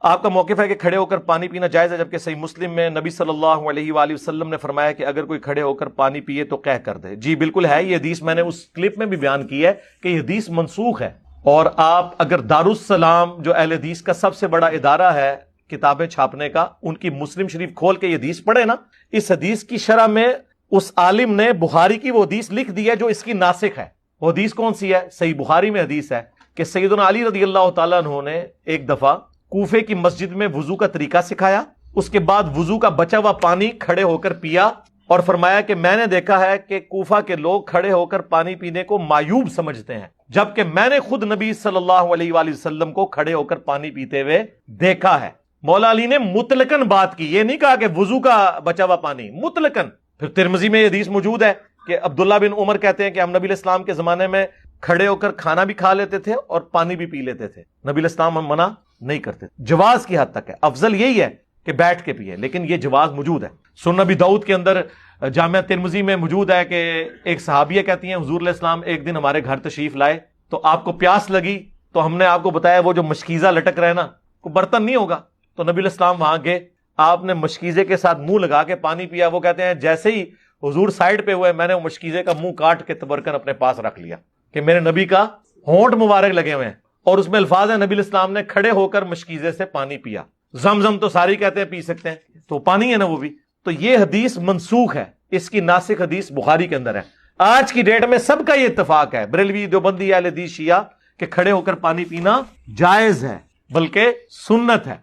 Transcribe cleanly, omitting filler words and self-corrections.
آپ کا موقف ہے کہ کھڑے ہو کر پانی پینا جائز ہے، جبکہ صحیح مسلم میں نبی صلی اللہ علیہ وآلہ وسلم نے فرمایا کہ اگر کوئی کھڑے ہو کر پانی پیے تو قح کر دے۔ جی بالکل ہے، یہ حدیث میں نے اس کلپ میں بھی بیان کی ہے کہ یہ حدیث منسوخ ہے، اور آپ اگر دارالسلام جو اہل حدیث کا سب سے بڑا ادارہ ہے کتابیں چھاپنے کا، ان کی مسلم شریف کھول کے یہ حدیث پڑھے نا، اس حدیث کی شرح میں اس عالم نے بخاری کی وہ حدیث لکھ دی ہے جو اس کی ناسخ ہے۔ وہ حدیث کون سی ہے؟ صحیح بخاری میں حدیث ہے کہ سیدنا علی رضی اللہ تعالیٰ عنہ نے ایک دفعہ کوفے کی مسجد میں وضو کا طریقہ سکھایا، اس کے بعد وضو کا بچا ہوا پانی کھڑے ہو کر پیا، اور فرمایا کہ میں نے دیکھا ہے کہ کوفہ کے لوگ کھڑے ہو کر پانی پینے کو معیوب سمجھتے ہیں، جبکہ میں نے خود نبی صلی اللہ علیہ وآلہ وسلم کو کھڑے ہو کر پانی پیتے ہوئے دیکھا ہے۔ مولا علی نے مطلقاً بات کی، یہ نہیں کہا کہ وضو کا بچا ہوا پانی، مطلقاً۔ پھر ترمذی میں یہ حدیث موجود ہے کہ عبداللہ بن عمر کہتے ہیں کہ ہم نبی علیہ السلام کے زمانے میں کھڑے ہو کر کھانا بھی کھا لیتے تھے اور پانی بھی پی لیتے تھے، نبی علیہ السلام ہم منع نہیں کرتے، جواز کی حد تک ہے، افضل یہی ہے کہ بیٹھ کے پیے، لیکن یہ جواز موجود ہے۔ سنن نبی داؤد کے اندر جامعہ ترمذی میں موجود ہے کہ ایک صحابیہ کہتی ہیں حضور علیہ السلام ایک دن ہمارے گھر تشریف لائے تو آپ کو پیاس لگی، تو ہم نے آپ کو بتایا وہ جو مشکیزہ لٹک رہے نا، کوئی برتن نہیں ہوگا، تو نبی علیہ السلام وہاں گئے، آپ نے مشکیزے کے ساتھ منہ لگا کے پانی پیا۔ وہ کہتے ہیں جیسے ہی حضور سائڈ پہ ہوئے، میں نے وہ مشکیزے کا منہ کاٹ کے تبرکن اپنے پاس رکھ لیا کہ میرے نبی کا ہونٹ مبارک لگے ہوئے ہیں، اور اس میں الفاظ ہیں نبی علیہ السلام نے کھڑے ہو کر مشکیزے سے پانی پیا۔ زمزم تو ساری کہتے ہیں پی سکتے ہیں، تو پانی ہے نا وہ بھی۔ تو یہ حدیث منسوخ ہے، اس کی ناسخ حدیث بخاری کے اندر ہے۔ آج کی ڈیٹ میں سب کا یہ اتفاق ہے، بریلوی، دیوبندی، اہل حدیث، شیعہ، کہ کھڑے ہو کر پانی پینا جائز ہے، بلکہ سنت ہے۔